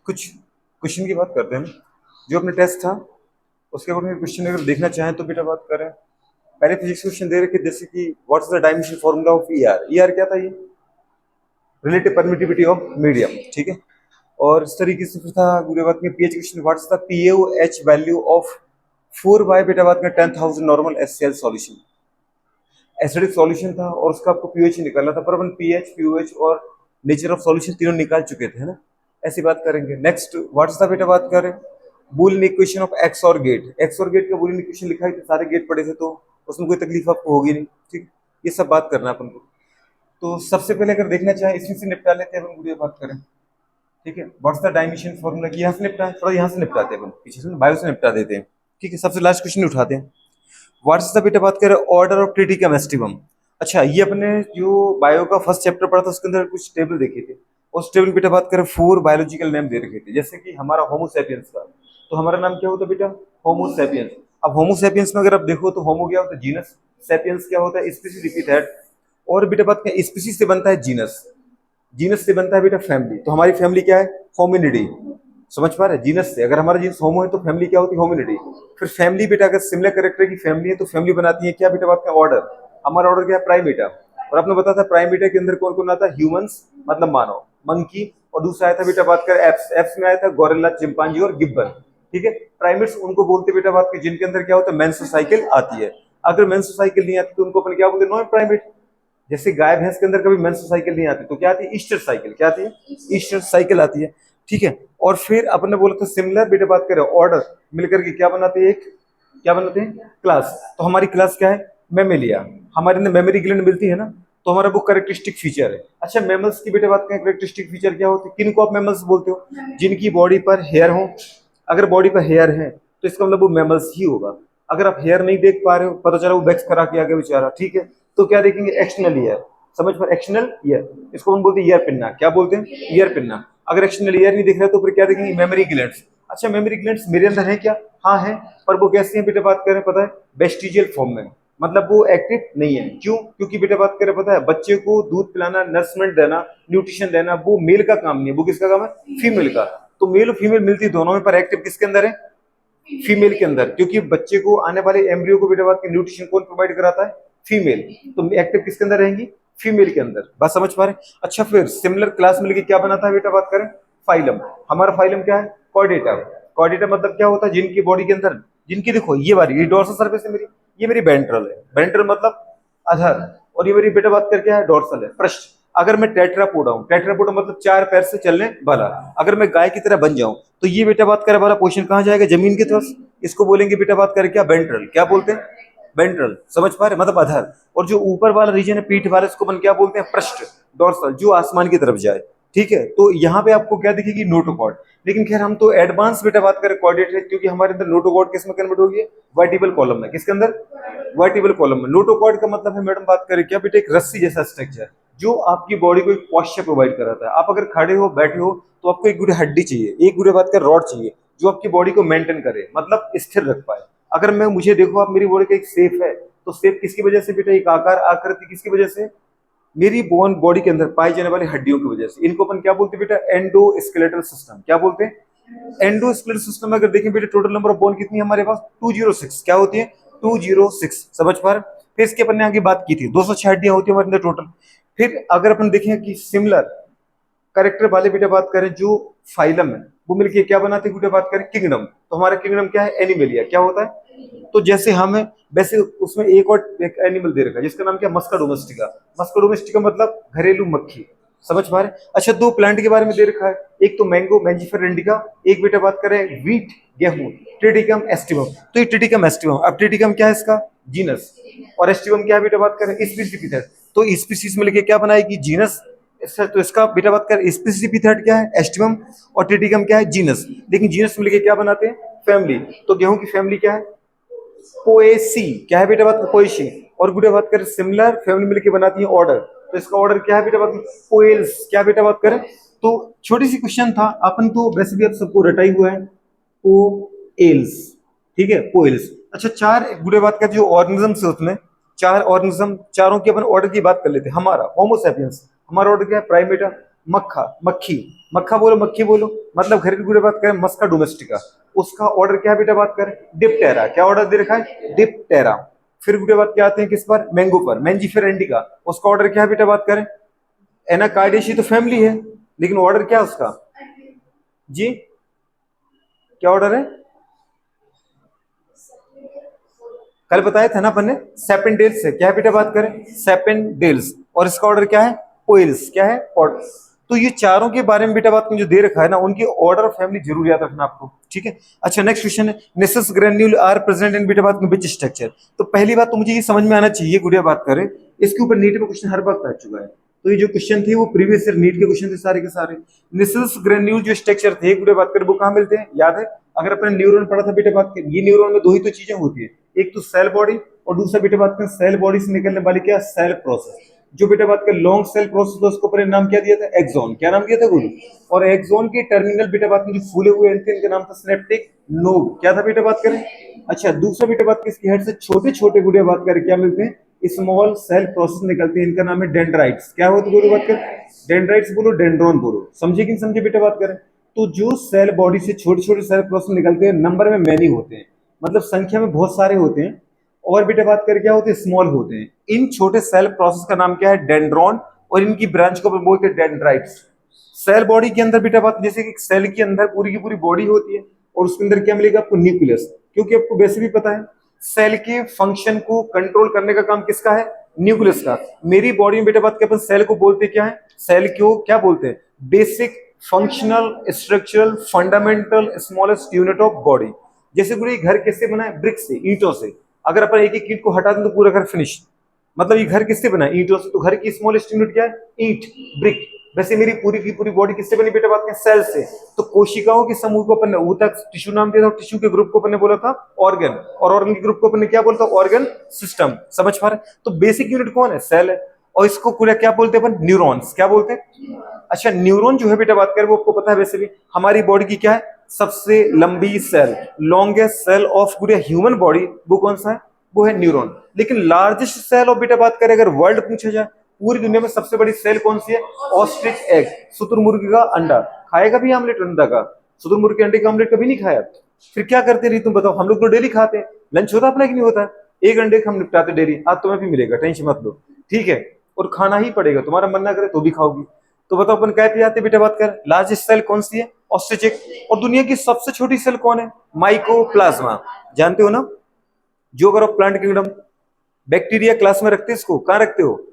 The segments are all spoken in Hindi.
कुछ क्वेश्चन की बात करते हैं। जो अपने टेस्ट था उसके अकॉर्डिंग क्वेश्चन अगर देखना चाहें तो बेटा बात करें। पहले फिजिक्स क्वेश्चन दे रखे जैसे कि what's the dimension formula of ER. ER क्या था? ये रिलेटिव परमिटिविटी ऑफ मीडियम, ठीक है। और इस तरीके से फिर था पूरे बात में pH question, what's the pH value of 4 by बेटा बात में 10,000 normal SCL solution. Acidic solution था और उसका आपको पीएच निकालना था, पर अपन पीएच पीओएच और नेचर ऑफ सॉल्यूशन तीनों निकाल चुके थे, है ना। ऐसी बात करेंगे। नेक्स्ट व्हाट्स द बेटा बात करें बूलियन इक्वेशन ऑफ एक्स और गेट। एक्स और गेट का बूलियन इक्वेशन लिखा है तो सारे गेट पड़े थे तो उसमें कोई तकलीफ आपको होगी नहीं, ठीक। ये सब बात करना है अपन को। तो सबसे पहले अगर देखना चाहें इसमें से निपटा लेते हैं अपन, पूरी बात करें, ठीक है। व्हाट्स द डायमेंशन फॉर्मूला की यहाँ से निपटा, थोड़ा यहाँ से निपटाते हैं अपन, पीछे से बायो से निपटा देते हैं, ठीक है। सबसे लास्ट क्वेश्चन उठाते हैं। व्हाट्स द बेटा बात करें ऑर्डर ऑफ ट्रिटिकम एस्टिवम। अच्छा, ये अपने जो बायो का फर्स्ट चैप्टर पढ़ा था उसके अंदर कुछ टेबल देखे थे। उस टेबल बेटा बात करें 4 बायोलॉजिकल नेम दे रखे थे, जैसे कि हमारा होमो सैपियंस का, तो हमारा नाम क्या होता बेटा? Homo sapiens. अब होमो सैपियंस में अगर आप देखो तो होमो क्या होता है? जीनस। सैपियंस क्या होता है? स्पीसीज रिपीट है। और बेटा बात करें स्पीसीज से बनता है जीनस, जीनस से बनता है बेटा फैमिली। तो हमारी फैमिली क्या है? होमिनिडी। समझ पा रहे हैं? जीनस से अगर हमारा जीनस होमो है तो फैमिली क्या होती है? होमिनिडी। फिर फैमिली बेटा अगर सिमिलर कैरेक्टर की फैमिली है तो फैमिली बनाती है क्या बेटा बात का? ऑर्डर। हमारा ऑर्डर क्या है? प्राइमेटा। और आपने बताया था प्राइमेटा के अंदर कौन कौन आता है? ह्यूमंस मतलब मानव, मंकी, और दूसरा आया था बेटा बात कर एप्स। एप्स में आया था गोरिल्ला, चिंपांजी और गिब्बन, ठीक है। प्राइमेट्स उनको बोलते बेटा बात की जिनके अंदर क्या होता है? मेंस्ट्रुअल साइकिल आती है। अगर मेंस्ट्रुअल साइकिल नहीं आती तो उनको अपन क्या बोलते हैं? Non primate. जैसे गाय भैंस के अंदर कभी मेंस्ट्रुअल साइकिल नहीं आती तो क्या आती है? Easter cycle. क्या आती है? ईस्टर साइकिल आती है, ठीक है। और फिर अपन ने बोला था सिमिलर बेटा बात करें ऑर्डर मिलकर के क्या बनाते हैं? एक क्या बनाते हैं? क्लास। तो हमारी क्लास क्या है? मेमेलिया। हमारे अंदर मेमोरी ग्लैंड मिलती है ना, तो हमारा वो करेक्टरिस्टिक फीचर है। अच्छा, मेमल्स की बेटे बात करें करेक्टरिस्टिक फीचर क्या होती है? किन को आप मेमल्स बोलते हो? जिनकी बॉडी पर हेयर हो। अगर बॉडी पर हेयर है तो इसका मतलब वो मेमल्स ही होगा। अगर आप हेयर नहीं देख पा रहे हो, पता चला वो वैक्स करा के आगे बेचारा, ठीक है, तो क्या देखेंगे? External ear. समझ पर? एक्सटर्नल ईयर, इसको हम बोलते हैं ईयर पिन्ना। क्या बोलते हैं? Ear pinna. अगर एक्सटर्नल ईयर नहीं दिख रहा तो फिर क्या देखेंगे? Mammary glands. अच्छा, मेमोरी ग्लैंड्स मेरे अंदर है क्या? हाँ है, पर वो कैसे हैं बेटा बात करें पता है? वेस्टिजियल फॉर्म में, मतलब वो एक्टिव नहीं है। क्यों? क्योंकि बेटा बात करें पता है, बच्चे को दूध पिलाना, नर्समेंट देना, न्यूट्रिशन देना वो मेल का काम नहीं है, वो किसका काम है? फीमेल का। तो मेल और फीमेल मिलती दोनों में, पर एक्टिव किसके अंदर है? फीमेल के अंदर। क्योंकि बच्चे को आने वाले एम्ब्रियो को बेटा बात की न्यूट्रिशन कौन प्रोवाइड कराता है? फीमेल। तो एक्टिव किसके अंदर रहेंगी? फीमेल के अंदर। बात समझ पा रहे हैं? अच्छा, फिर सिमिलर क्लास मिलकर क्या बनाता है बेटा बात करें? फाइलम। हमारा फाइलम क्या है? कॉर्डेटा। कॉर्डेटा मतलब क्या होता है? जिनकी बॉडी के अंदर, जिनकी देखो ये वाली ये डोर्सल सर्फेस है मेरी, ये मेरी वेंट्रल है। वेंट्रल मतलब अधर, और ये मेरी बेटा बात करके है डोर्सल है, पृष्ठ। अगर मैं टेट्रापोडा हूं, टेट्रापोडा मतलब 4 पैर से चलने वाला, अगर मैं गाय की तरह बन जाऊं तो ये बेटा बात करे वाला पोर्शन कहां जाएगा? जमीन की तरफ। इसको बोलेंगे बेटा बात करे क्या? वेंट्रल। क्या बोलते हैं? वेंट्रल। समझ पा रहे? मतलब अधर। और जो ऊपर वाला रीजन है पीठ वाला, इसको अपन क्या बोलते हैं? पृष्ठ, डोर्सल, जो आसमान की तरफ जाए, ठीक है। तो यहाँ पे आपको क्या दिखेगी? नोटोकॉर्ड। लेकिन खैर हम तो एडवांस बेटा बात करें कॉर्डेट है, क्योंकि हमारे अंदर नोटोकॉर्ड किस में कन्वर्ट होगी? वर्टिबल कॉलम में। किसके अंदर? वर्टिबल कॉलम में। नोटोकॉर्ड का मतलब है मैडम बात करें क्या बेटा? एक रस्सी जैसा स्ट्रक्चर जो आपकी बॉडी को एक पॉस्चर प्रोवाइड कराता है। आप अगर खड़े हो, बैठे हो, तो आपको एक गुड़े हड्डी चाहिए, एक गुड़े बात कर रॉड चाहिए जो आपकी बॉडी को मेंटेन करे, मतलब स्थिर रख पाए। अगर मैं मुझे देखो, आप मेरी बॉडी का एक शेप है, तो शेप किसकी वजह से बेटा? एक आकार, आकृति किसकी वजह से? मेरी बोन बॉडी के अंदर पाई जाने वाली हड्डियों की वजह से। इनको अपन क्या बोलते हैं बेटा? Endoskeletal system. क्या बोलते हैं? एंडोस्केलेटल सिस्टम में अगर देखें बेटा टोटल नंबर ऑफ बोन कितनी है हमारे पास? 206। क्या होती है? 206। समझ पा रहे? फिर इसके अपन ने आगे बात की थी 206 हड्डियां होती है हमारे अंदर टोटल। फिर अगर अपन देखें कि सिमिलर करेक्टर वाले बेटा बात करें जो फाइलम है, वो मिलके क्या बनाते हैं बेटा बात करें? किंगडम। तो हमारा किंगडम क्या है? एनिमलिया। क्या होता है? तो जैसे हमें वैसे उसमें एक और एक एनिमल दे रखा है जिसका नाम क्या? मस्का डोमेस्टिका। मस्का डोमेस्टिका मतलब घरेलू मक्खी। समझ पा रहे? अच्छा, 2 प्लांट के बारे में दे रखा है, एक तो मैंगो मैंजिफेरा इंडिका, एक बेटा बात करें व्हीट, गेहूं, ट्रिटिकम एस्टिवम। तो ये ट्रिटिकम एस्टिवम। अब ट्रिटिकम क्या है? इसका जीनस। और एस्टिवम क्या है बेटा बात करें? स्पीसीज। तो स्पीसीज मिलके क्या बनाएगी? जीनस। सर तो इसका बेटा बात कर स्पेसिफिक क्या है? एस्टिवम। और ट्रिटिकम क्या है? जीनस। लेकिन जीनस मिलके क्या बनाते हैं? फैमिली। तो गेहूं की फैमिली क्या है? पोएसी। क्या है बेटा बात? पोएसी। और बेटा बात करें सिमिलर फैमिली मिलके बनाती है ऑर्डर। तो इसका ऑर्डर क्या है बेटा बात? पोएल्स। क्या बेटा बात करें? तो छोटी सी क्वेश्चन था, अपन तो वैसे भी आप सबको रटाई हुआ है, पोएल्स, ठीक है, पोएल्स। अच्छा, 4 बुढ़े बात का जो ऑर्गेनिज्म है उसमें 4 ऑर्गेनिज्म, चारों की अपन ऑर्डर की बात कर लेते हैं। हमारा होमो सैपियंस, हमारा ऑर्डर क्या है? प्राइमेटा। मक्खा, मक्खी, मक्खा बोलो, मक्खी बोलो, मतलब घर की गुड़े बात करें मस्का डोमेस्टिका, उसका ऑर्डर क्या है बेटा बात करें, डिप्टेरा, क्या ऑर्डर दे रखा है, डिप्टेरा। फिर गुड़े बात क्या आते हैं किस पर, मैंगो पर, मैंजीफेरा इंडिका, उसका ऑर्डर क्या है बेटा बात करें, एनाकार्डियेशी तो फैमिली है, लेकिन ऑर्डर क्या है उसका, जी क्या ऑर्डर है, कल बताया था ना अपन ने, सेपेंडेल्स है, क्या है बेटा बात करें, सेपेंडेल्स, और इसका ऑर्डर क्या है, पोइल्स, क्या है पॉट। तो ये चारों के बारे में बेटा बात में जो दे रखा है ना, उनकी ऑर्डर ऑफ फैमिली जरूर याद रखना आपको, ठीक है। अच्छा नेक्स्ट क्वेश्चन है, Nissl's granule are present in बेटा बात में विच स्ट्रक्चर। तो पहली बात तो मुझे ये समझ में आना चाहिए, गुड़िया बात करें, इसके ऊपर नीट में क्वेश्चन हर वक्त आ चुका है। तो ये जो क्वेश्चन थे वो प्रीवियस ईयर नीट के क्वेश्चन थे सारे के सारे। नेसस ग्रेन्यूल जो स्ट्रक्चर थे गुड़िया बात करें वो कहाँ मिलते हैं, याद है, अगर अपने न्यूरॉन पढ़ा था बेटा बात करें, ये न्यूरॉन में दो ही तो चीजें होती है, एक तो सेल बॉडी और दूसरा बेटा बात करें सेल बॉडी से निकलने वाली क्या, सेल प्रोसेस। जो बेटा बात करें लॉन्ग सेल प्रोसेस, उसको अपने नाम क्या दिया था, एक्सॉन, क्या नाम दिया था गुरु, और एक्सॉन के टर्मिनल बेटा बात में जो फूले हुए थे इनका नाम था सिनेप्टिक नोड, क्या था बेटा बात करें। अच्छा दूसरा बेटा बात करें, इसकी हेड से छोटे छोटे गुड़िया बात करें क्या मिलते हैं, स्मॉल सेल प्रोसेस निकलते हैं, इनका नाम है डेंड्राइट्स, क्या होता है गुरु बात करें, डेंड्राइट्स बोलो, डेंड्रॉन बोलो, समझे कि नहीं समझे बेटा बात करें। तो जो सेल बॉडी से छोटे छोटे सेल प्रोसेस निकलते हैं, नंबर में मैनी होते हैं, मतलब संख्या में बहुत सारे होते हैं, और बेटा बात करें क्या होते हैं, स्मॉल होते हैं। इन छोटे सेल प्रोसेस का नाम क्या है, डेंड्रॉन, और इनकी ब्रांच को बोलते हैं डेंड्राइट्स। सेल बॉडी के अंदर बेटा बात, जैसे कि सेल के अंदर पूरी की पूरी बॉडी होती है, और उसके अंदर क्या मिलेगा आपको, न्यूक्लियस, क्योंकि आपको वैसे भी पता है सेल के फंक्शन को कंट्रोल करने का काम किसका है, न्यूक्लियस का। मेरी बॉडी में बेटा बात के अपन सेल को बोलते क्या है, सेल को क्या बोलते हैं, basic functional structural fundamental smallest unit of body. जैसे पूरे घर कैसे बना है, ब्रिक से, ईंटों से, अगर अपन एक एक ईंट को हटा दें तो पूरा घर फिनिश, मतलब ये घर किससे बना है, ईंटों से, तो घर की स्मॉलेस्ट यूनिट क्या है, ईंट, ब्रिक। वैसे मेरी पूरी की पूरी बॉडी किससे बनी बेटा बात करें, सेल से। तो कोशिकाओं के समूह को अपन ने ऊतक टिश्यू नाम दिया था, और टिश्यू के ग्रुप को अपन ने बोला था ऑर्गन, और ऑर्गन के ग्रुप को अपन ने क्या बोला था, ऑर्गन सिस्टम, समझ पा रहे। तो बेसिक यूनिट कौन है, सेल है, और इसको पूरा क्या बोलते हैं अपन, न्यूरॉन्स, क्या बोलते हैं। अच्छा न्यूरॉन जो है बेटा बात करें वो आपको पता है वैसे भी, हमारी बॉडी की क्या है, सबसे लंबी सेल, लॉन्गेस्ट सेल ऑफ पूरे ह्यूमन बॉडी, वो कौन सा है, वो है न्यूरॉन। लेकिन लार्जेस्ट सेल ऑफ बेटा बात करें अगर वर्ल्ड पूछा जाए, पूरी दुनिया में सबसे बड़ी सेल कौन सी है, ऑस्ट्रिच एग, शुतुरमुर्ग का अंडा। खाएगा भी आमलेट अंडा का, शुतुरमुर्ग के अंडे का आमलेट कभी नहीं खाया, फिर क्या करते रही तुम बताओ, हम लोग तो डेली खाते हैं, लंच होता अपना कि नहीं होता, एक अंडे हम निपटाते डेली, आज तुम्हें भी मिलेगा, टेंशन मत लो, ठीक है, और खाना ही पड़ेगा, तुम्हारा मन ना करे तो भी खाओगी। तो बताओ अपन क्या पे आते बेटा बात कर, लार्जेस्ट सेल कौन सी है, ऑस्ट्रिच एग। और दुनिया की सबसे छोटी सेल कौन है, माइकोप्लाज्मा, जानते हो ना, जो अगर आप प्लांट किंगडम बैक्टीरिया क्लास में रखते हैं, इसको कहाँ रखते हो,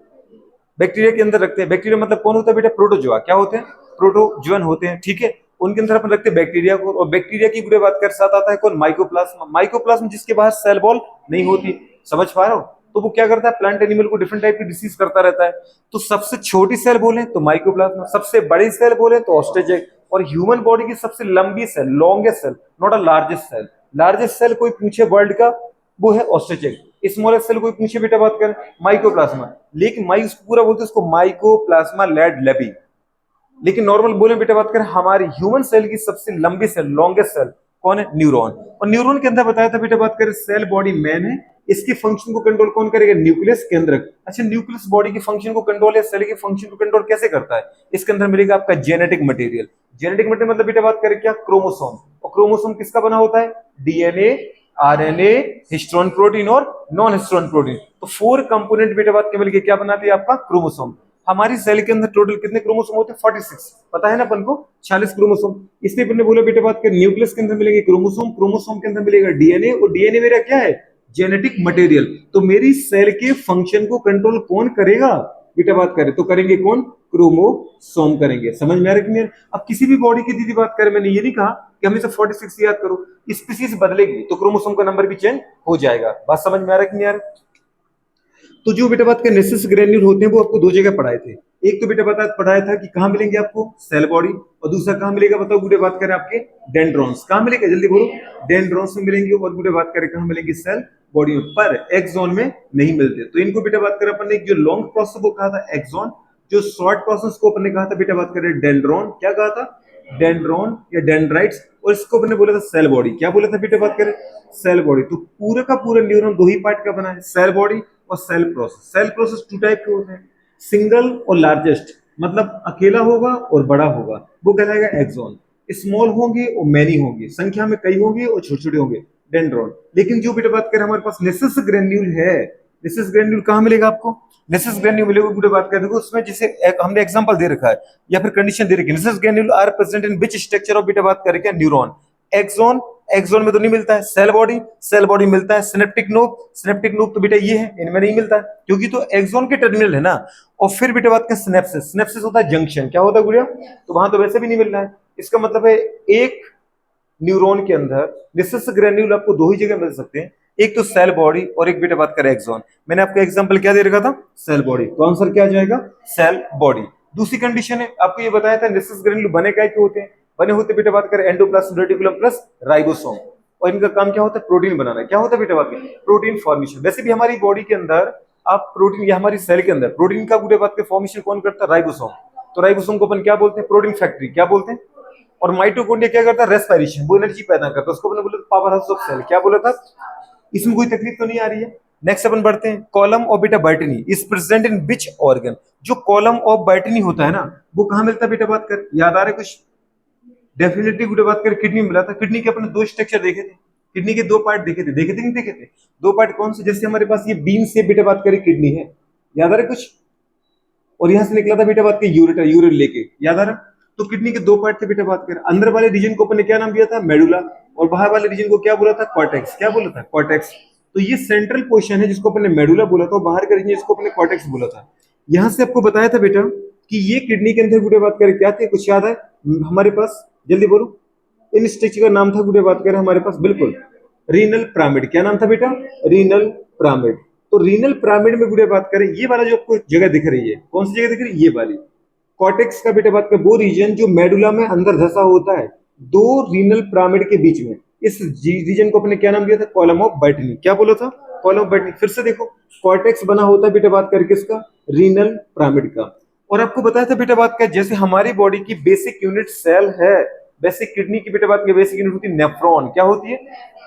बैक्टीरिया के अंदर रखते हैं। बैक्टीरिया मतलब कौन होता है बेटा, प्रोटोजोआ, क्या होते हैं, प्रोटोजोअन होते हैं, ठीक है, उनके अंदर अपन रखते हैं बैक्टीरिया को। और बैक्टीरिया की पूरे बात कर साथ आता है कौन, माइकोप्लाज्मा, माइकोप्लाज्मा जिसके बाहर सेल बॉल नहीं होती, समझ पा रहे हो। तो वो क्या करता है, प्लांट एनिमल को डिफरेंट टाइप की डिसीज करता रहता है। तो सबसे छोटी सेल बोले तो माइकोप्लाज्मा, सबसे बड़ी सेल बोले तो ऑस्ट्रिच एग, और ह्यूमन बॉडी की सबसे लंबी cell, longest cell, not a largest cell, largest cell कोई पूछे वर्ल्ड का वो है ऑस्ट्रिच एग। स्मॉलेस्ट सेल कोई पूछे बेटा बात करें, माइकोप्लाज्मा, लेकिन माइक पूरा बोलते हैं उसको माइकोप्लाज्मा लेड लेबी। लेकिन नॉर्मल बोले बेटा बात करें, हमारी ह्यूमन सेल की सबसे लंबी सेल, लॉन्गेस्ट सेल कौन है, न्यूरॉन। और न्यूरॉन के अंदर बताया था बेटा बात करें, सेल बॉडी मैन है, इसके फंक्शन को कंट्रोल कौन करेगा, न्यूक्लियस केंद्रक। अच्छा न्यूक्लियस बॉडी की फंक्शन को कंट्रोल या सेल की फंक्शन को कंट्रोल कैसे करता है, इसके अंदर मिलेगा आपका जेनेटिक मटेरियल। जेनेटिक मटेरियल मतलब बेटा बात करें क्या, क्रोमोसोम, और क्रोमोसोम किसका बना होता है, डीएनए, आरएनए, हिस्टोन प्रोटीन और नॉन हिस्टोन प्रोटीन। तो 4 कंपोनेंट बेटा बात के मिलके क्या बनाती है आपका क्रोमोसोम। हमारी सेल के अंदर टोटल कितने क्रोमोसोम होते हैं, 46, पता है ना अपन को, 46 क्रोमोसोम। इसलिए अपन ने बोला बेटा बात कर, न्यूक्लियस के अंदर मिलेंगे क्रोमोसोम, क्रोमोसोम के अंदर मिलेगा डीएनए, और डीएनए मेरा क्या है, जेनेटिक मटेरियल। तो मेरी सेल के फंक्शन को कंट्रोल कौन करेगा बेटा बात करें, तो करेंगे कौन, क्रोमोसोम करेंगे। समझ में आ रहा है कि अब किसी भी बॉडी की दीदी बात करें, मैंने ये नहीं कहा कि हमेशा 46 याद करो, स्पीसीज बदलेगी तो क्रोमोसोम का नंबर भी चेंज हो जाएगा। बात समझ में आ रहा है कि नहीं आ रहा। तो जो बेटा बात के नेसेस ग्रेन्यूल होते हैं वो आपको दो जगह पढ़ाए थे, एक तो बेटा बता पढ़ाया था कि कहां मिलेंगे आपको, सेल बॉडी, और दूसरा कहां मिलेगा बताओ बेटा बात करें आपके डेंड्रॉन्स, कहां मिलेगा जल्दी बोलो, डेंड्रॉन्स में मिलेंगे। और बेटा बात करें कहां मिलेंगे, सेल बॉडी में, पर एक्सॉन में नहीं मिलते। तो इनको बेटा बात करें अपन ने, जो लॉन्ग प्रोसेस को कहा था एक्सॉन, जो शॉर्ट प्रोसेस को अपन ने कहा था बेटा बात करें डेंड्रॉन, क्या कहा था, डेंड्रॉन या डेंड्राइट्स, और इसको अपन ने बोला था सेल बॉडी, क्या बोला था बेटा बात करें, सेल बॉडी। तो पूरा का पूरा न्यूरॉन दो ही पार्ट का बना है, सेल बॉडी और cell process. Cell process 2 type के होते हैं, सिंगल और लार्जेस्ट। मतलब अकेला होगा और बड़ा होगा, वो कहलाएगा एक्सॉन। स्मॉल होंगे और मैनी होंगे, संख्या में कई होंगे और छोटे छोटे होंगे, डेंड्रॉन। लेकिन जो बेटा बात करें हमारे पास निसिस ग्रेन्यूल है, निसिस ग्रेन्यूल कहाँ मिलेगा आपको? निसिस ग्रेन्यूल मिलेगा बेटा बात करें, देखो उसमें जैसे हमने एग्जांपल दे रखा है या फिर कंडीशन दे रखी है, Nissl's granule are present in which structure of बेटा बात करें क्या? न्यूरॉन। एक्सॉन, एक्सॉन में तो नहीं मिलता है। सेल बॉडी, सेल बॉडी मिलता है। सिनेप्टिक नोब, सिनेप्टिक नोब तो बेटा ये है, इनमें नहीं मिलता है क्योंकि तो एक्सॉन के टर्मिनल है ना। और फिर बेटा बात करें सिनेप्सिस, सिनेप्सिस होता है जंक्शन, क्या होता है गुड़िया? तो वहां तो वैसे भी नहीं मिल रहा है। इसका मतलब है एक न्यूरॉन के अंदर निसिस ग्रेन्यूल आपको दो ही जगह मिल सकते हैं, एक तो सेल बॉडी और एक बेटा बात करें एक्सॉन। मैंने आपको एग्जांपल क्या दे रखा था? सेल बॉडी, तो आंसर क्या आ जाएगा? Cell body. दूसरी कंडीशन है, आपको ये बताया था निसिस ग्रेन्यूल बने क्या के होते हैं? बने होते बेटा बात करें एंडोप्लाज्म रेटिकुलम प्लस राइबोसोम, और इनका काम क्या होता है? प्रोटीन बनाना। क्या होता है बेटा बात करें? Protein formation. वैसे भी हमारी बॉडी के अंदर आप प्रोटीन या हमारी सेल के अंदर प्रोटीन का बेटा बात करें फॉर्मेशन कौन करता है? राइबोसोम। तो राइबोसोम को अपन क्या बोलते हैं? प्रोटीन फैक्ट्री, क्या बोलते हैं? और माइटोकॉन्ड्रिया क्या करता है? रेस्पिरेशन, वो एनर्जी पैदा करता है, उसको मैंने बोला पावर हाउस ऑफ सेल। क्या बोला था? इसमें कोई तकलीफ तो नहीं आ रही है? नेक्स्ट अपन बढ़ते हैं, कॉलम ऑफ बेटा Bertini is present in which organ? जो कॉलम ऑफ बाइटनी होता है ना, वो कहां मिलता है बेटा बात कर? याद आ रहा है कुछ? डेफिनेटली बेटा बात कर किडनी में मिला था। किडनी के अपने दो स्ट्रक्चर देखे थे, किडनी के दो पार्ट देखे थे, देखे थे नहीं देखे थे? दो पार्ट कौन से? जैसे हमारे पास ये बीन से बेटा बात करें किडनी है, याद आ रहा है कुछ? और यहां से निकला था बेटा बात के यूरेटर, यूरिन लेके, याद आ रहा? तो किडनी के दो पार्ट थे बेटा बात कर। अंदर वाले रीजन को अपन ने क्या नाम दिया था? मेडुला, और बाहर वाले रीजन को क्या बोला था? कॉर्टेक्स। क्या बोला था? कॉर्टेक्स। तो ये सेंट्रल पोर्शन है जिसको अपन ने मेडुला बोला था, और बाहर का रीजन जिसको अपन ने कॉर्टेक्स बोला था। यहां से आपको बताया था बेटा कि ये किडनी के अंदर गुड़े बात करें क्या थे, कुछ याद है हमारे पास? जल्दी बोलो। इन स्ट्रक्चर का नाम था गुड़े बात करें हमारे पास, बिल्कुल, रीनल पिरामिड। क्या नाम था बेटा? Renal pyramid. तो रीनल पिरामिड में गुड़े बात करें, ये वाला जो आपको जगह दिख रही है, कौन सी जगह दिख रही है? ये वाली कॉर्टेक्स का बेटा बात करें वो रीजन जो मेडुला में अंदर धसा होता है दो रीनल पिरामिड के बीच में, इस रीजन को अपने क्या नाम दिया था? Column of Bertini. क्या बोला था? Column of Bertini. फिर से देखो, कॉर्टेक्स बना होता है बेटा बात करके इसका, रीनल पिरामिड का। और आपको बताया था बेटा बात का, जैसे हमारी बॉडी की बेसिक यूनिट सेल है, बेसिक किडनी की बेटा बात की बेसिक यूनिट होती है नेफ्रॉन। क्या होती है?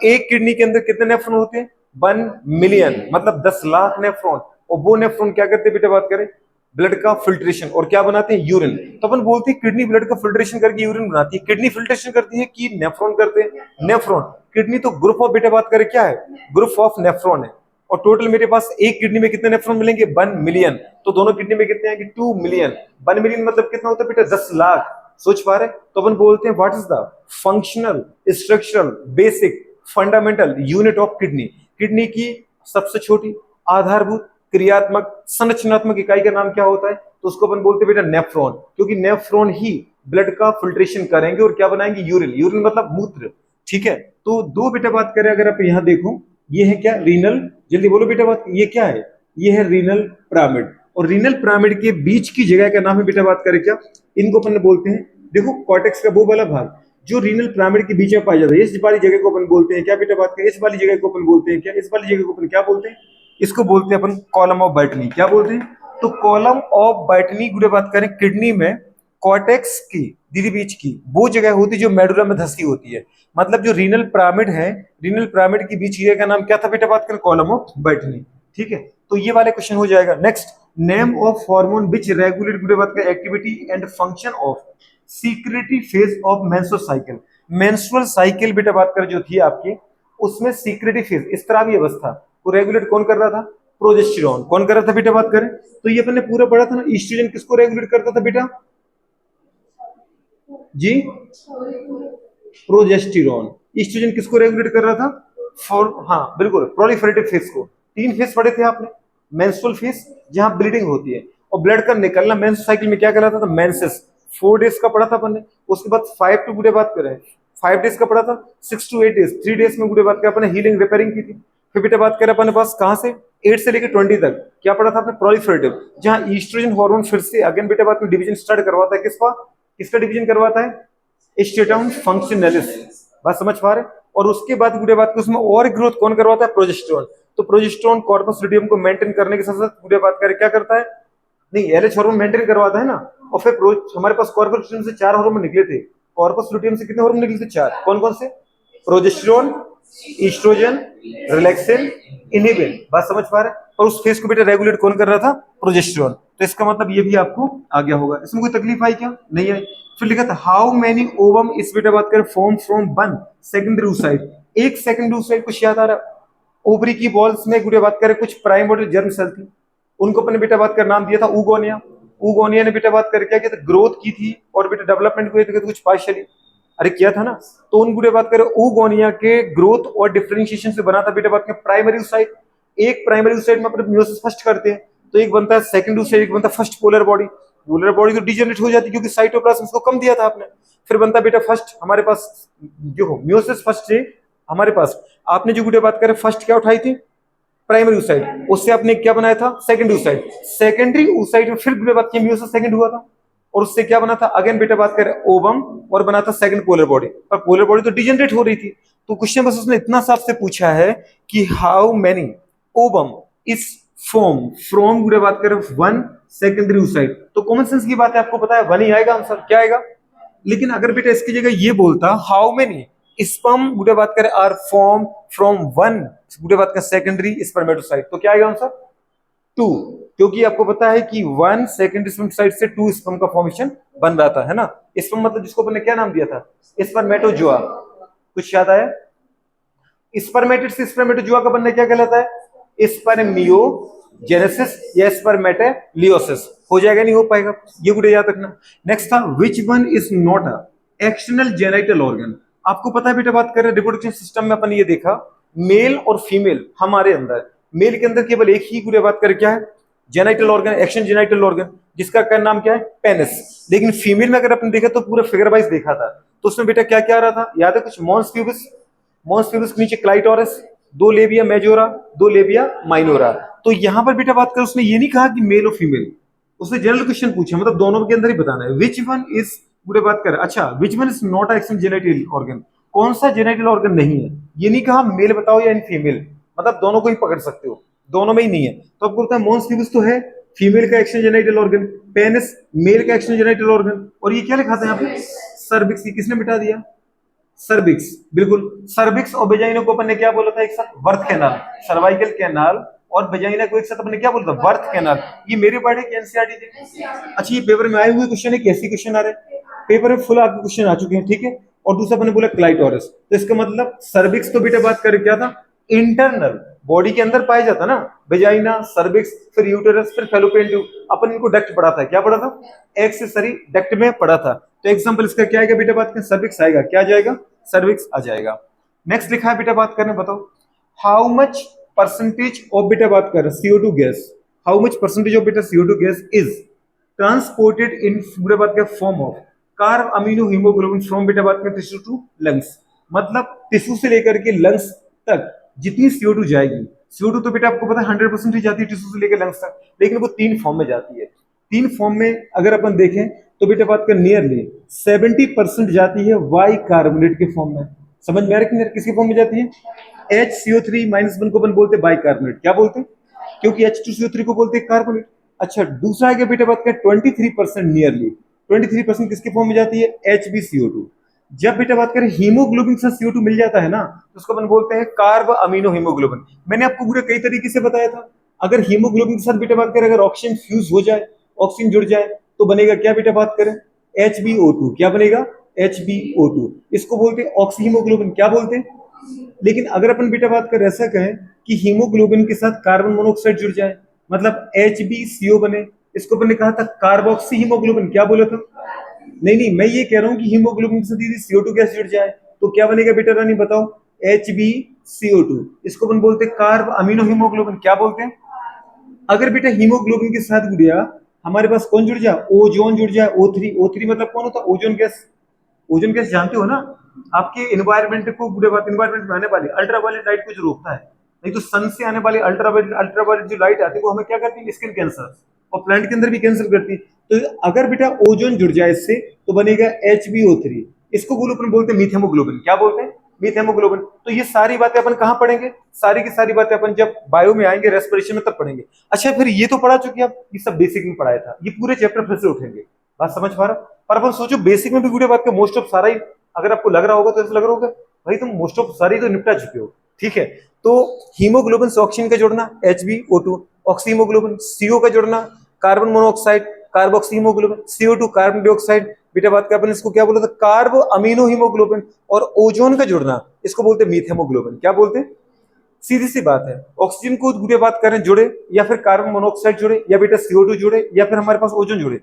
एक किडनी के अंदर कितने नेफ्रॉन होते हैं? 1 मिलियन, मतलब 10 लाख नेफ्रॉन। और वो नेफ्रॉन क्या करते हैं बेटा बात करें? ब्लड का फिल्ट्रेशन, और क्या बनाते हैं? यूरिन। तो अपन बोलते हैं किडनी ब्लड का फिल्ट्रेशन करके यूरिन बनाती है। किडनी फिल्ट्रेशन करती है कि नेफ्रॉन करते हैं? नेफ्रॉन। किडनी तो ग्रुप ऑफ बेटा बात करें क्या है? ग्रुप ऑफ नेफ्रॉन है। और टोटल मेरे पास एक किडनी में कितने नेफ्रॉन मिलेंगे? 1 मिलियन। तो दोनों किडनी में कितने आएंगे? 2 मिलियन। 1 मिलियन मतलब कितना होता है बेटा? 10 लाख। सोच पा रहे? तो अपन बोलते हैं what is the functional, structural, basic, fundamental unit of kidney. Kidney की सबसे छोटी, आधारभूत, क्रियात्मक, संरचनात्मक इकाई का नाम क्या होता है? तो उसको अपन बोलते हैं बेटा नेफ्रॉन, क्योंकि नेफ्रॉन ही ब्लड का फिल्ट्रेशन करेंगे और क्या बनाएंगे? यूरिन। यूरिन मतलब मूत्र। ठीक है, तो दो बेटा बात करें, अगर आप यहां देखो, ये है क्या? रीनल। जल्दी बोलो बेटा बात, ये क्या है? ये है रीनल पिरामिड। और रीनल पिरामिड के बीच की जगह का नाम है बेटा बात करें क्या? इनको अपन बोलते हैं, देखो कॉर्टेक्स का वो वाला भाग जो रीनल पिरामिड के बीच में पाया जाता है, इस वाली जगह को अपन बोलते हैं क्या बेटा बात करें? इस वाली जगह को अपन बोलते हैं क्या? इस वाली जगह को अपन क्या बोलते हैं? इसको बोलते हैं अपन कॉलम ऑफ बाइटनी। क्या बोलते हैं? तो कॉलम ऑफ बाइटनी गुड़े बात करें किडनी में कॉर्टेक्स की दीदी बीच की वो जगह होती है जो मेडुला में धसी होती है। मतलब जो रीनल पिरामिड है, रीनल पिरामिड की बीच की जगह का नाम क्या था बेटा बात करें? Column of Bertini. ठीक है, तो ये वाले क्वेश्चन हो जाएगा। Next, name of hormone which regulate गुड़े बात करें activity and function of secretory phase of menstrual cycle. Menstrual cycle बेटा बात करें जो थी आपकी, उसमें सीक्रेटरी फेज, इस तरह की अवस्था को रेगुलेट कौन कर रहा था? प्रोजेस्टेरॉन। कौन कर रहा था बेटा बात करें? तो ये अपन ने पूरा पढ़ा था ना, ईस्ट्रोजन किसको रेगुलेट करता था बेटा जी? प्रोजेस्टेरॉन। ईस्ट्रोजन किसको रेगुलेट कर रहा था? फॉर, हाँ बिल्कुल, प्रोलिफरेटिव फेज को। तीन फेज पढ़े थे आपने, मेंस्ट्रुअल फेज जहां ब्लीडिंग होती है और ब्लड का निकलना, मेंस्ट्रुअल साइकिल में क्या कहलाता था? मेंसेस। 4 डेज का पढ़ा था अपन ने। उसके बाद 5 टू गुडे बात करें, 5 डेज का पढ़ा था। 6 टू 8 डेज, 3 डेज में गुडे बात करें अपन ने हीलिंग रिपेयरिंग की थी। फिर बेटा बात करें अपने पास कहां से? 8 से लेकर 20 तक क्या पढ़ा था आपने? प्रोलिफरेटिव, जहां ईस्ट्रोजन हार्मोन फिर से अगेन बेटा बात में डिवीजन स्टार्ट करवाता है। किसका? किसका डिवीजन करवाता है? स्टेटम फंक्शनलिस। बात समझ पा रहे? और उसके बाद गुडे बात को उसमें और ग्रोथ कौन करवाता है? प्रोजेस्टेरॉन। तो प्रोजेस्टेरॉन कॉर्पस लुटियम को मेंटेन करने के साथ साथ गुडे बात करें क्या करता है? नहीं, एलएच हार्मोन मेंटेन करवाता है ना। और फिर हमारे पास कॉर्पस लुटियम से 4 हार्मोन निकले थे। कॉर्पस लुटियम से कितने हार्मोन निकले थे? 4। कौन कौन से? Progesterone, oestrogen, relaxin, inhibin. बात समझ पा रहे हैं? और उस फेज को बेटा रेगुलेट कौन कर रहा था? प्रोजेस्टेरोन। तो इसका मतलब ये भी आपको आ गया होगा। इसमें कोई तकलीफ आई क्या? नहीं आई। फिर लिखा था हाउ मेनी ओवम, इस बेटा बात करें form from one secondary oocyte। एक सेकेंडरी oocyte कुछ याद आ रहा? ओवरी की बॉल्स में गुड़े बात करें कुछ प्राइमोर्डियल जर्म सेल थी, उनको अपने बेटा बात कर नाम दिया था ऊगोनिया। ऊगोनिया ने बेटा बात कर क्या किया था? ग्रोथ की थी और बेटा डेवलपमेंट हुए थे कुछ पार्शियली, अरे किया था ना। तो उन गुड़े बात करें ऊगोनिया के ग्रोथ और डिफरेंशिएशन से बना था बेटा बात करें प्राइमरी oocyte। एक प्राइमरी oocyte में अपने मियोसिस फर्स्ट करते हैं, तो एक बनता है सेकंड oocyte, एक बनता है first polar body. Polar body तो डिजेनरेट हो जाती क्योंकि साइटोप्लाज्म को कम दिया था आपने। फिर बनता बेटा फर्स्ट हमारे पास जो हो मियोसिस फर्स्ट से हमारे पास आपने जो गुड़े बात करें फर्स्ट क्या उठाई थी? Primary oocyte। उससे आपने क्या बनाया था? Secondary oocyte। सेकेंडरी oocyte में फिर बेटा बात किया मियोसिस सेकंड हुआ था और उससे क्या बना था? अगेन बेटा बात करें ओवम और बना था सेकंड पोलर बॉडी। पर पोलर बॉडी तो डिजेनरेट हो रही थी। तो क्वेश्चन बस उसने इतना सा आपसे पूछा है कि how many ovum is form from गुड़े बात करें वन सेकेंडरी oocyte। तो कॉमन सेंस की बात है, आपको पता है वन ही आएगा आंसर। क्या आएगा? लेकिन अगर बेटा इसकी जगह ये बोलता हाउ मेनी स्पर्म गुड़े बात करें आर फॉर्म फ्रॉम वन गुड़े बात करें सेकेंडरी स्पर्मेटोसाइट, तो क्या आएगा आंसर? टू। क्योंकि आपको पता है कि वन सेकेंडरी स्पर्मेटोसाइट से टू स्पर्म का फॉर्मेशन बन रहा था, है ना। स्पर्म मतलब जिसको अपन ने क्या नाम दिया था? स्पर्मेटोजोआ। कुछ याद आया? स्पर्मेटिड से स्पर्मेटोजोआ का बनना क्या कहलाता है? स्पर्मियोजेनेसिस या स्पर्मेटोलियोसिस। हो जाएगा? नहीं हो पाएगा, ये गुड़े याद रखना। नेक्स्ट था which one is not a external genital organ. आपको पता है बेटा बात कर रहे हैं रिप्रोडक्शन सिस्टम में अपन ये देखा मेल और फीमेल हमारे अंदर, मेल के अंदर केवल एक ही गुड़े बात कर क्या है? Genital organ, action genital organ, जिसका क्या नाम क्या है? पेनिस। लेकिन फीमेल में अगर अपन देखा तो पूरा फिगर वाइज देखा था, तो उसमें बेटा क्या क्या आ रहा था? याद है कुछ? मॉन्स प्यूबिस, मॉन्स प्यूबिस के नीचे क्लाइटोरस, दो लेबिया मेजोरा, दो लेबिया माइनोरा। तो यहां पर बेटा बात कर उसने ये नहीं कहा कि मेल और फीमेल, उसने जनरल क्वेश्चन पूछा, मतलब दोनों के अंदर ही बताना है। विच वन इज पूरे बात कर, अच्छा which one is not action genital organ, कौन सा जेनिटल ऑर्गन नहीं है? ये नहीं कहा मेल बताओ या फीमेल, मतलब दोनों को ही पकड़ सकते हो, दोनों में ही नहीं है। तो आपको पता है मॉन्स प्यूबिस तो है फीमेल का action genital organ, penis male का एक्शन जेनिटल ऑर्गन, और ये क्या लिखा था यहाँ पे? सर्विक्स। किसने मिटा दिया? सर्विक्स। बिल्कुल, सर्विक्स और वेजाइना को अपन ने क्या बोला था एक साथ? Birth canal. सर्वाइकल कैनाल और वेजाइना को एक साथ अपन ने क्या बोला था? Birth canal. ये मेरे वर्ड है कि एनसीईआरटी थे? अच्छा, ये पेपर में आए हुए क्वेश्चन है, कैसे क्वेश्चन आ रहे हैं? पेपर में फुल आपके क्वेश्चन आ चुके हैं, ठीक है। और दूसरा अपन ने बोला क्लाइटोरस, तो इसका मतलब सर्विक्स तो बेटा बात कर क्या था? इंटरनल बॉडी के अंदर पाया जाता ना, वेजाइना, सर्विक्स, फिर यूटेरस, फिर फैलोपियन ट्यूब। अपन इनको डक्ट पढ़ा था, क्या पढ़ा था? एक्सेसरी डक्ट में पढ़ा था। तो एग्जांपल इसका क्या आएगा बेटा बात करें? सर्विक्स आएगा। क्या आ जाएगा? सर्विक्स आ जाएगा। नेक्स्ट लिखा है बेटा बात करने, बताओ हाउ मच परसेंटेज ऑफ बेटा बात कर CO2 gas, how much percentage of बेटा CO2 gas is transported in बेटा बात कर form of carb amino haemoglobin from बेटा बात कर टिश्यू टू लंग्स। मतलब टिश्यू से लेकर के लंग्स तक जितनी CO2 जाएगी, CO2 तो बेटा आपको पता है 100% ही जाती है टिश्यू से लेकर लंग्स तक, लेकिन वो तीन फॉर्म में जाती है। तीन फॉर्म में अगर अपन देखें तो बेटा बात कर नियरली 70% जाती है वाई कार्बोनेट के फॉर्म में। समझ में आ रहा है कि किसके फॉर्म में जाती है? HCO3- को अपन बोलते हैं बाई कार्बोनेट। क्या बोलते हैं? क्योंकि H2CO3 को बोलते हैं कार्बोनेट। अच्छा, दूसरा है बेटा बात कर 23% नियरली 23% किसके फॉर्म में जाती है? HbCO2। जब बेटा बात करें हीमोग्लोबिन के साथ CO2 मिल जाता है ना, तो उसको अपन बोलते हैं कार्ब अमीनो हीमोग्लोबिन। मैंने आपको पूरे कई तरीके से बताया था। अगर हीमोग्लोबिन के साथ बेटा बात करें अगर ऑक्सीजन फ्यूज हो जाए, ऑक्सीजन जुड़ जाए, तो बनेगा क्या बेटा बात करें? HbO2। क्या बनेगा? HbO2। इसको बोलते हैं ऑक्सी हीमोग्लोबिन। क्या बोलते हैं? लेकिन अगर अपन बेटा बात कर ऐसा कहें कि हीमोग्लोबिन के साथ कार्बन मोनोऑक्साइड जुड़ जाए, मतलब HbCO बने, इसको अपन ने कहा था कार्बोक्सी हीमोग्लोबिन। क्या बोला था? नहीं नहीं, मैं ये कह रहा हूं कि हीमोग्लोबिन के साथ यदि CO2 गैस जुड़ जाए तो क्या बनेगा बेटा रानी बताओ? HbCO2। इसको अपन बोलते हैं कार्ब अमीनो हीमोग्लोबिन। क्या बोलते हैं? अगर बेटा हीमोग्लोबिन के साथ गुड़िया हमारे पास कौन जुड़ जाए? ओजोन जुड़ जाए, O3। O3 मतलब कौन होता है? Ozone gas. ओजोन गैस जानते हो ना, आपके इन्वायरमेंट को बुरे बात, इन्वायरमेंट में आने वाली अल्ट्रावायलेट लाइट को जो रोकता है। नहीं तो सन से आने वाली अल्ट्रावायलेट जो लाइट आती है वो हमें क्या करती है? स्किन कैंसर, और प्लांट के अंदर भी कैंसर करती है। तो अगर बेटा ओजोन जुड़ जाए इससे तो बनेगा HbO3। इसको बोलो अपन बोलते हैं मीथेमोग्लोबिन। क्या बोलते हैं? मीथेमोग्लोबिन। तो ये सारी बातें अपन कहां पढ़ेंगे? सारी की सारी बातें अपन जब बायो में आएंगे, रेस्पिरेशन में, तब पढ़ेंगे। अच्छा, फिर ये तो पढ़ा चुके आप, ये सब बेसिक में पढ़ाया था, ये पूरे चैप्टर फिर से उठेंगे। बात समझ पा रहा? पर अपन सोचो बेसिक में भी गुड़े बात का मोस्ट ऑफ सारा ही अगर आपको लग रहा होगा तो ऐसा लग रहा होगा भाई तुम मोस्ट ऑफ सारी तो निपटा चुके हो, ठीक है। तो हीमोग्लोबिन से ऑक्सीजन का जोड़ना HbO2, ऑक्सीहीमोग्लोबिन, CO का जोड़ना carbon monoxide, carboxy haemoglobin, CO2 carbon dioxide, बेटा बात कर अपन इसको क्या बोला था, कार्बो अमीनो हीमोग्लोबिन, और ओजोन का जुड़ना इसको बोलते हैं मीथेमोग्लोबिन। क्या बोलते हैं, सीधी सी बात है, ऑक्सीजन को गुड़े बात करें जुड़े, या फिर कार्बन मोनोऑक्साइड जुड़े, या बेटा CO2 जुड़े, या फिर हमारे पास ओजोन जुड़े।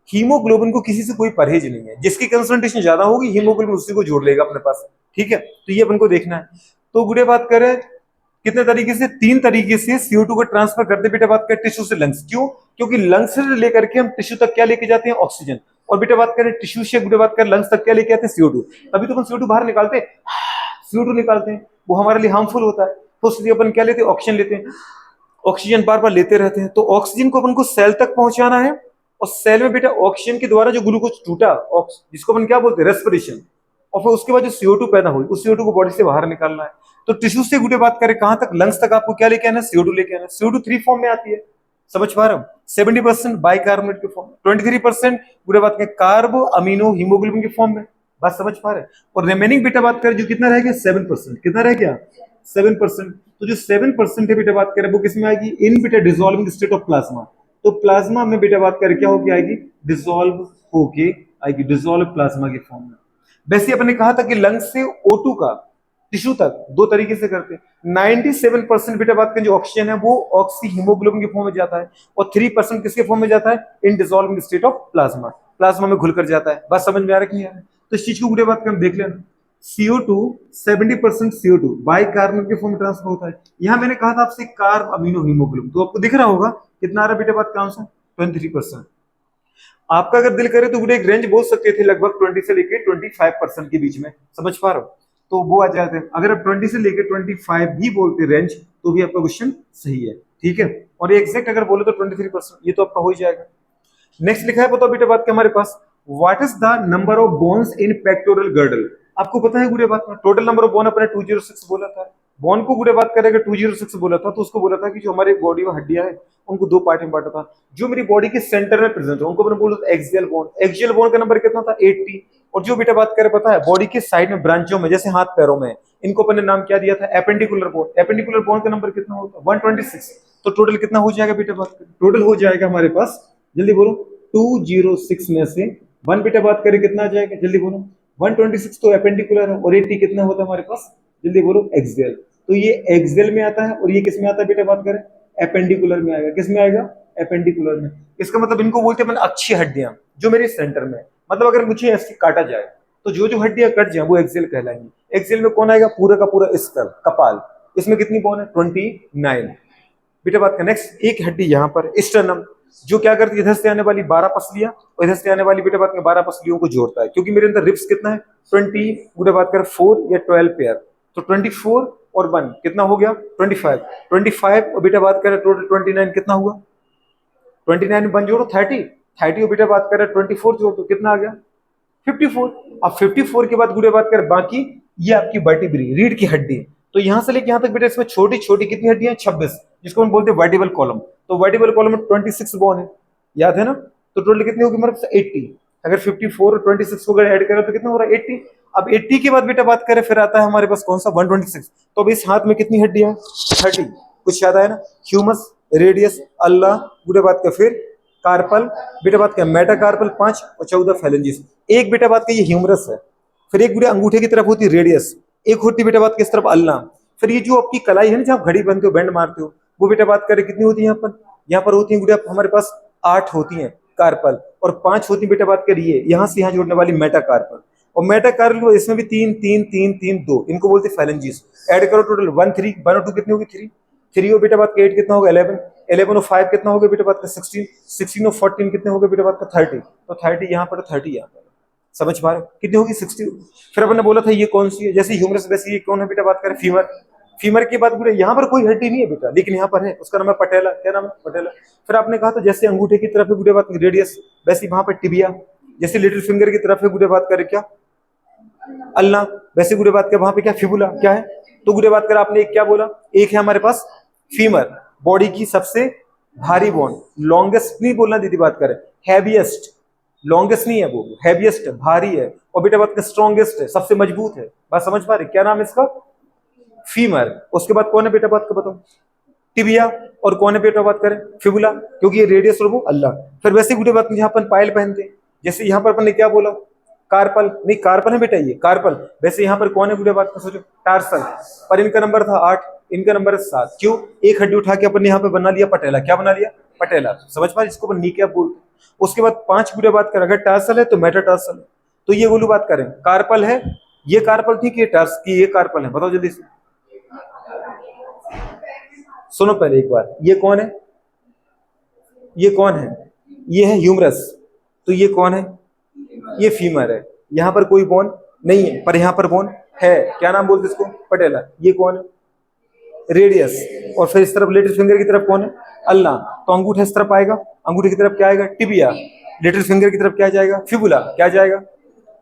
हीमोग्लोबिन को किसी से कोई परहेज नहीं है, जिसकी कंसंट्रेशन ज्यादा होगी हीमोग्लोबिन उसी को जोड़ लेगा अपने पास, ठीक है। तो ये अपन को देखना है। तो गुड़े बात करें कितने तरीके से, 3 तरीके से CO2 को ट्रांसफर करते बेटा बात करें टिश्यू से लंग्स। क्यों, क्योंकि लंग्स से लेकर के हम टिश्यू तक क्या लेके जाते हैं, ऑक्सीजन। और बेटा बात करें टिश्यू से बेटा बात करें लंग्स तक क्या लेके आते हैं, CO2। तभी तो अपन CO2 बाहर निकालते हैं, CO2 निकालते हैं, वो हमारे लिए हार्मफुल होता है, तो इसलिए अपन क्या लेते हैं, ऑक्सीजन लेते हैं। ऑक्सीजन बार बार लेते रहते हैं, तो ऑक्सीजन को अपन को सेल तक पहुंचाना है, और सेल में बेटा ऑक्सीजन के द्वारा जो ग्लूकोज टूटा, जिसको अपन क्या बोलते हैं, रेस्पिरेशन, और फिर उसके बाद जो CO2 पैदा हुई, उस CO2 को बॉडी से बाहर निकालना है। तो टिश्यू से गुड़े बात करें कहां तक, लंग्स तक आपको क्या लेके आना है, CO2 लेके आना है। CO2 3 फॉर्म में आती है, समझ पा रहे हो, 70% बाइकार्बोनेट के फॉर्म में, 23% गुड़े बात करें कार्बो अमीनो हीमोग्लोबिन के फॉर्म में, बात समझ पा रहे हैं। और रिमेनिंग बेटा बात करें जो कितना रह गया, 7%, कितना रह गया, 7%। तो जो 7% है बेटा बात करें वो किसमें आएगी, इन बेटा डिसॉल्विंग स्टेट ऑफ प्लाज्मा। तो प्लाज्मा में बेटा बात करें क्या होके आएगी, डिसॉल्व होके आएगी, डिसॉल्व प्लाज्मा के फॉर्म में। वैसे अपन ने कहा था कि लंग्स से O2 का टिश्यू तक 2 तरीके से करते हैं। 97% बेटा बात करें जो ऑक्सीजन है वो ऑक्सी हीमोग्लोबिन के फॉर्म में जाता है, और 3% किसके फॉर्म में जाता है, in dissolving state of plasma, plasma में घुलकर जाता है। बात समझ में आ रहा है कि नहीं आ रहा है? तो इस चीज को पूरी बात कर देख लेना। CO2 70% CO2 बाइकार्बोनेट के फॉर्म में ट्रांसफर होता है। यहां मैंने कहा था आपसे कार्ब अमीनो हीमोग्लोबिन, तो आपको दिख रहा होगा कितना आ रहा है बेटा बात का आंसर, 23%। आपका अगर दिल करे तो एक रेंज बोल सकते थे लगभग 20 से लेके 25% के बीच में, समझ पा रहे हो, तो वो आ जाते हैं। अगर आप 20 से लेके 25 भी बोलते रेंज, तो भी आपका क्वेश्चन सही है, ठीक है। और एग्जैक्ट अगर बोले तो 23%, ये तो आपका हो जाएगा। नेक्स्ट लिखा है, बताओ बेटा बात के हमारे पास, what is the number of bones in pectoral girdle. आपको पता है गुड़े बात में टोटल नंबर ऑफ बोन अपने 206 बोला था। बोन को गुड़े बात करेगा 206 बोला था, तो उसको बोला था कि जो हमारे बॉडी में हड्डियां हैं उनको 2 पार्ट में बांटा था। जो मेरी बॉडी के सेंटर में प्रेजेंट है उनको मैंने बोला था एक्सियल बोन। एक्सियल बोन का नंबर कितना था, 80। और जो बेटा बात करे पता है बॉडी के साइड में ब्रांचों में, जैसे हाथ पैरों में, इनको अपने नाम क्या दिया था, एपेंडिकुलर बोन। एपेंडिकुलर बोन का नंबर कितना होता है, 126। तो टोटल कितना हो जाएगा बेटा बात करें, टोटल हो जाएगा हमारे पास, जल्दी बोलो, 206 में से 1 बेटा बात करें कितना आ जाएगा, जल्दी बोलो, 126 तो एपेंडिकुलर है, और 80 कितना होता है हमारे पास, जल्दी बोलो, एक्सियल। तो ये एक्सियल में आता है, और ये किस में आता है बेटा बात करें, एपेंडिकुलर में आएगा। किस में आएगा, एपेंडिकुलर में। इसका मतलब इनको बोलते हैं अक्षीय हड्डियां, जो मेरे सेंटर में, मतलब अगर मुझे ऐसे काटा जाए तो जो जो हड्डियां कट जाए वो एक्सियल कहलाएंगी। एक्सियल में कौन आएगा, पूरा का पूरा स्कल, कपाल। इसमें कितनी बोन है, 29 बेटा बात का। नेक्स्ट एक हड्डी यहाँ पर स्टर्नम, जो क्या करती है, इधर से आने वाली 12 पसलियां और इधर से आने वाली बेटा बात में 12 पसलियों को जोड़ता है। क्योंकि मेरे अंदर रिब्स कितना है, 20 बेटा बात कर 4 या 12 पेयर, तो 24 और 1 कितना हो गया, 25 और बेटा बात करें टोटल 29 कितना हुआ, 29 में 1 जोड़ो 30 और बेटा बात करें 24 जोड़ो तो कितना आ गया, 54। अब 54 के बाद गुड़े बात करें बाकी, ये आपकी वर्टिब्री, रीढ़ की हड्डी। तो यहां से लेके यहां तक बेटा इसमें छोटी छोटी कितनी हड्डियां, 26, जिसको हम बोलते हैं वर्टिबल कॉलम। तो वर्टिबल कॉलम में 26 बोन है, याद है ना। तो टोटल कितनी होगी हमारे पास, 80। अगर 54 और 26 को अगर ऐड करें तो कितना हो रहा है, 80। अब 80 के बाद बेटा बात करें फिर आता है हमारे पास कौन सा, 126। तो अब इस हाथ में कितनी हड्डियां, 30। कुछ याद आया ना, ह्यूमस, रेडियस, अल्लाह, बुढ़े बात का फिर कार्पल, बेटा बात का मेटाकार्पल 5 और 14 फैलेंजिस। एक बेटा बात का ये ह्यूमरस है, फिर एक बुढ़े अंगूठे की तरफ होती है रेडियस, एक होती बेटा बात की इस तरफ अल्लाह। फिर ये जो आपकी कलाई है ना, जहाँ घड़ी बनते हो, बैंड मारते हो, वो बेटा बात करें कितनी होती है यहाँ पर होती है गुड़िया हमारे पास 8 होती हैं कार्पल, और 5 होती बेटा बात करिए यहाँ से यहाँ जोड़ने वाली मेटाकार्पल। और मेटाकार्पल इसमें भी 3 3 3 3 2, इनको बोलते हैं फैलेंजिस। ऐड करो टोटल 1 3 1 और 2 कितनी होगी, 3 और बेटा बात का 8 कितना होगा, 11 और 5 कितना होगा बेटा बात का 16 और 14 कितने होगा बेटा बात का 30। तो 30 यहाँ पर, 30 यहाँ पर, समझ पा रहे हो कितनी होगी, 60। फिर अपन ने बोला था ये कौन सी है, जैसे ह्यूमरस वैसे ये कौन है बेटा बात करें, फीमर। फीमर के बाद पूरे यहाँ पर कोई हड्डी नहीं है बेटा, लेकिन यहाँ पर है, उसका नाम है पटेला। क्या नाम है, पटेला। फिर आपने कहा था जैसे अंगूठे की तरफ है गुड़े बात रेडियस, वैसे वहां पर टिबिया। जैसे लिटिल फिंगर की तरफ है गुड़े बात करें क्या, अल्लाह, वैसे गुड़े बात कर वहां पे क्या, फिबुला। क्या है, तो गुड़े बात कर आपने एक क्या बोला, एक है हमारे पास फीमर, बॉडी की सबसे भारी बोन, लॉन्गेस्ट नहीं बोलना दीदी बात करें, हैवीएस्ट, लॉन्गेस्ट नहीं है, वो हैवीएस्ट है, भारी है, और बेटा बात कर स्ट्रॉन्गेस्ट है, सबसे मजबूत है। बात समझ पा रहे, क्या नाम है इसका? फीमर। उसके बाद कौन है बेटा बात का बताओ? टिबिया। और कौन है बेटा बात करें? फिबुला, क्योंकि ये रेडियस और वो अल्लाह। फिर वैसे बेटा बात यहाँ अपन पायल पहनते हैं, जैसे यहाँ पर अपन ने क्या बोला? कार्पल, नहीं कार्पल है बेटा, ये कार्पल। वैसे यहाँ पर कौन है बेटा बात का सोचो? टार्सल। पर इनका नंबर था 8, इनका नंबर है 7। क्यों? एक हड्डी उठा के अपन ने यहाँ पे बना लिया पटेला। क्या बना लिया? पटेला। समझ पा रहे, इसको अपन नी क्या बोलते हैं। उसके बाद 5 बेटा बात करें, अगर टार्सल है तो मेटाटार्सल है। तो ये बोलू बात करें, कार्पल है, ये कार्पल थी कि टार्स की, ये कार्पल है, बताओ जल्दी से। सुनो पहले एक बार, ये कौन है? ये कौन है? ये है ह्यूमरस। तो ये कौन है? ये फीमर है। यहां पर कोई बोन नहीं है, पर यहां पर बोन है। क्या नाम बोलते इसको? पटेला। ये कौन है? रेडियस। और फिर इस तरफ लिटिल फिंगर की तरफ कौन है? अल्लाह। तो अंगूठा इस तरफ आएगा, अंगूठे की तरफ क्या आएगा? टिबिया। लिटिल फिंगर की तरफ क्या जाएगा? फिबुला। क्या जाएगा?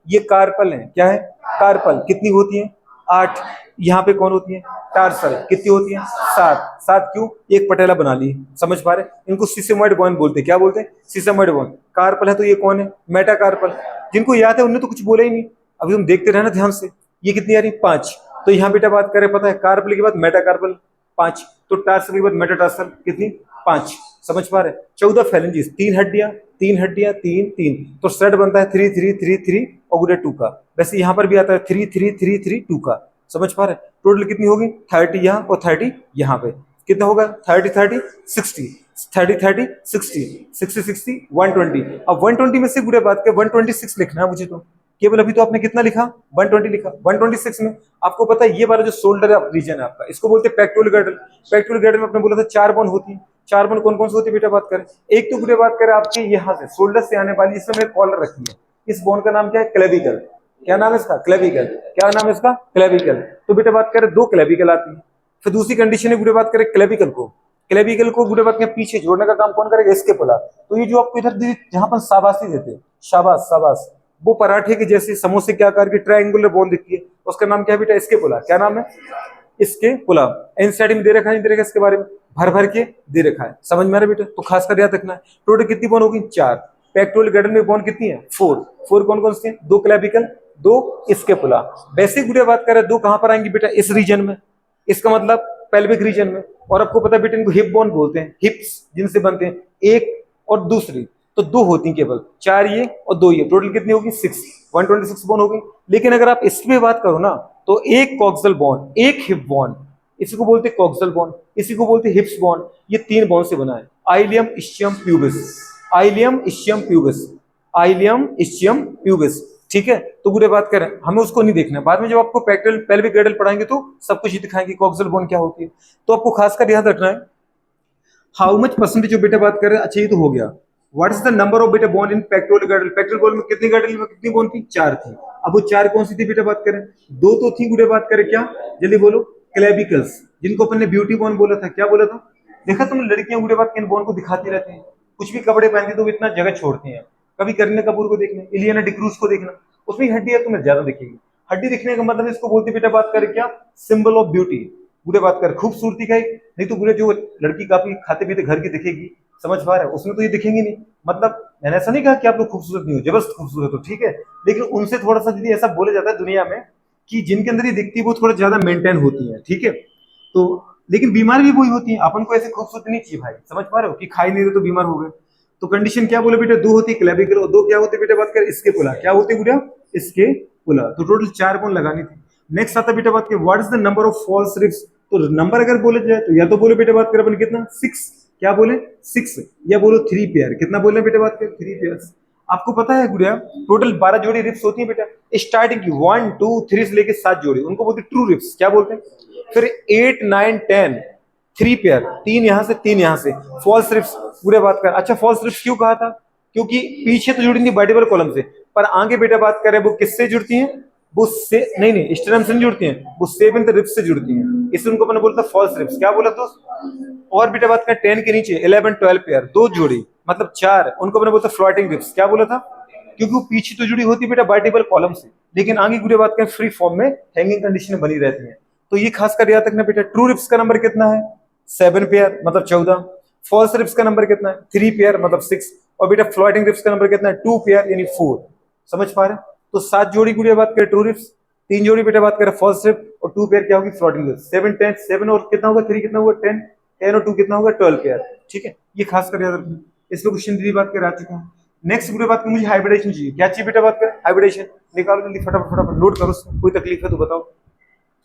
ये कार्पल है। क्या है? कार्पल। कितनी होती है? 8। यहाँ पे कौन होती है? टार्सल। कितनी होती है? 7। 7 क्यों? एक पटेला बना ली। समझ पा रहे, इनको सिसेमोइड बोन बोलते हैं। क्या बोलते हैं? सिसेमोइड बोन। कार्पल है तो ये कौन है? मेटाकार्पल। जिनको याद है उन्होंने तो कुछ बोला ही नहीं, अभी तुम देखते रहना ध्यान से। ये कितनी आ रही? 5। तो यहाँ बेटा बात करें, पता है कार्पल के बाद मेटाकार्पल 5, तो टार्सल के बाद मेटाटार्सल कितनी? 5। समझ पा रहे? 14 फैलेंजिस, 3 हड्डियां, 3 हड्डियां, 3 3, तो सेट बनता है 3 3 3 3 और गुडे 2 का। वैसे यहाँ पर भी आता है 3 3 3 3 2 का। समझ पा रहे? टोटल कितनी होगी? 30 यहाँ और 30 यहाँ पे। कितना होगा? 30 30 60, 30 30 60, 60 60 120। अब 120 में से गुडे बात के 126 लिखना है मुझे। तो केवल अभी तो आपने कितना लिखा? 120 लिखा। 126 में आपको पता है ये वाला जो शोल्डर रीजन है आपका, इसको बोलते हैं पेक्टोरल गर्डल। पेक्टोरल गर्डल में आपने बोला था 4 बोन होती है। 4 बोन कौन कौन सी होती है बेटा बात करें? एक तो बेटा बात करें आपके यहाँ से शोल्डर से आने वाली, इसमें मैंने कॉलर रखी है, इस बोन का नाम क्या है? क्लेविकल। क्या नाम है इसका? क्लेविकल। क्या नाम है इसका? क्लेविकल। तो बेटा बात करें 2 क्लेविकल आती है। फिर दूसरी कंडीशन है बेटा बात करें क्लेविकल को, क्लेविकल को बेटा बात करें पीछे जोड़ने का काम कौन करेगा? स्केपुला। तो ये जो आपको इधर जहां पर शाबाशी देते हैं, शाबाश शाबाश, वो पराठे के जैसे समोसे के आकार की ट्रायंगुलर बोन दिखती है, उसका नाम क्या है बेटा? स्केपुला। क्या नाम है? इसके पुला। एनसीईआरटी में दे रखा है, नहीं दे रखा इसके बारे में? भर भर के दे रखा है। समझ में आ रहा है बेटा? तो खासकर याद रखना है। टोटल कितनी बोन होगी? 4। पेक्टोरल गर्डल में बोन कितनी है? 4। 4 कौन कौन सी है? 2 क्लेविकल, 2 स्केपुला। बेसिक गुड़े बात करें, 2 कहां पर आएंगी बेटा? इस रीजन में, इसका मतलब पेल्विक रीजन में। और आपको पता है बेटा इनको हिप बोन बोलते हैं, हिप्स जिनसे बनते हैं, एक और दूसरी। तो 2 होती हैं केवल, 4 ये और 2 ये, टोटल कितनी होगी? 6। 126 बोन हो गई। लेकिन अगर आप इसमें बात करो ना, तो एक कॉक्सल बोन, एक हिप बोन, इसी को बोलते हैं कॉक्सल बोन, इसी को बोलते हैं हिप्स बोन। ये 3 बोन से बना है। Ileum ischium pubis, ileum ischium pubis, ileum ischium pubis. ठीक है? तो पूरे बात करें, हमें उसको नहीं देखना, बाद में जब आपको पेक्टोरल पेल्विक गर्डल पढ़ाएंगे तो सब कुछ ही दिखाएंगे कॉक्सल बोन क्या होती है। तो आपको खासकर याद रखना है हाउ मच परसेंटेज जो बेटा बात करें। अच्छा ये तो हो गया। What is the number of बेटा बोन इन पेक्टोरल गर्डल? पेक्टोरल बोन में कितनी गर्डल में कितनी बोन थी? 4 थी। अब वो 4 कौन सी थी बेटा बात करें? 2 तो थी गुड़े बात करें, क्या? जल्दी बोलो। क्लेविकल्स, जिनको अपन ने ब्यूटी बोन बोला था। क्या बोला था? देखा तुम लड़कियां गुड़े बात इन बोन को दिखाती रहती हैं, कुछ भी कपड़े पहनती तो इतना जगह छोड़ती हैं। कभी करीना कपूर को देखना, इलियाना डिक्रूज को देखना, उसमें हड्डी है तुम्हें ज्यादा दिखेगी। हड्डी दिखने का मतलब इसको बोलते बेटा बात करें क्या? Symbol of beauty. बुरे बात कर खूबसूरती का एक, नहीं तो बुरे जो लड़की काफी खाते पीते घर की दिखेगी, समझ पा रहे हैं, उसमें तो ये दिखेंगे नहीं। मतलब मैंने ऐसा नहीं कहा कि आप लोग खूबसूरत नहीं हो, जबरदस्त खूबसूरत हो, ठीक है, लेकिन उनसे थोड़ा सा यदि ऐसा बोला जाता है दुनिया में कि जिनके अंदर ये दिखती है वो थोड़ा ज्यादा मेंटेन होती है, ठीक है। तो लेकिन बीमार भी वही होती है, अपन को ऐसे खूबसूरत नहीं चाहिए भाई, समझ पा रहे हो, कि खाई नहीं रहे तो बीमार हो गए। तो कंडीशन क्या बोले बेटा? 2 होती है क्लेविकल और 2 क्या होते बेटा बात कर? इसके पुला। क्या होते बेटा? इसके पुला। तो टोटल 4 बोन लगानी थी। नेक्स्ट आता बेटा बात कर what is the number of false ribs? तो नंबर अगर बोले जाए तो या तो बोले बेटा बात कर अपन कितना? 6। क्या बोले? 6, या बोलो 3 पेयर। कितना बोले बेटा बात कर? 3 पेयर। आपको पता है गुड़िया टोटल 12 जोड़ी रिब्स होती है बेटा। स्टार्टिंग की 1 2 3 से लेके 7 जोड़ी, उनको बोलते हैं ट्रू रिब्स। क्या बोलते हैं? फिर 8 9 10 3 पेयर, 3 यहां से 3 यहां से, फॉल्स रिब्स पूरे बात कर। अच्छा फॉल्स रिब्स क्यों कहा था? क्योंकि पीछे तो जुड़ी थी वर्टिब्रल कॉलम से, पर आगे बेटा बात करें वो किससे जुड़ती हैं? वो से नहीं स्टेरनम से नहीं जुड़ती हैं, वो सेवेंथ रिब्स से जुड़ती हैं, इसलिए उनको मैंने बोलता फॉल्स रिब्स। क्या बोला दोस्त? और बेटा बात करें 10 के नीचे 11 12 पेयर, 2 जोड़ी मतलब 4, उनको मैंने बोलता फ्लोटिंग रिब्स। क्या बोला था? क्योंकि वो पीछे तो जुड़ी होती है बेटा वर्टिब्रल कॉलम से, लेकिन आगे गुड़े बात करें फ्री फॉर्म में हैंगिंग कंडीशन में बनी रहती है। तो ये खासकर याद रखना बेटा। ट्रू रिब्स का नंबर कितना है? 7 पेयर मतलब 14। फॉल्स रिब्स का नंबर कितना है? 3 पेयर मतलब 6। और बेटा फ्लोटिंग रिप्स का नंबर कितना है 2 पेयर यानी 4। समझ पा रहे हैं? तो 7 जोड़ी गुड़िया बात करें ट्रू रिप्स, 3 जोड़ी बेटा बात करें फॉल्स रिप और 2 पेयर क्या होगी फ्लोटिंग रिप्स। 7 10 7 और कितना होगा 3 कितना होगा 10 10 और 2 कितना होगा 12 पेयर। ठीक है, ये खास कर याद रखना। इस पे क्वेश्चन दी बात कर आ चुका है। नेक्स्ट गुड़िया बात करें मुझे हाइब्रिडेशन चाहिए। क्या चाहिए बेटा बात करें हाइब्रिडेशन। निकालो जल्दी फटाफट फटाफट नोट करो, कोई तकलीफ है तो बताओ।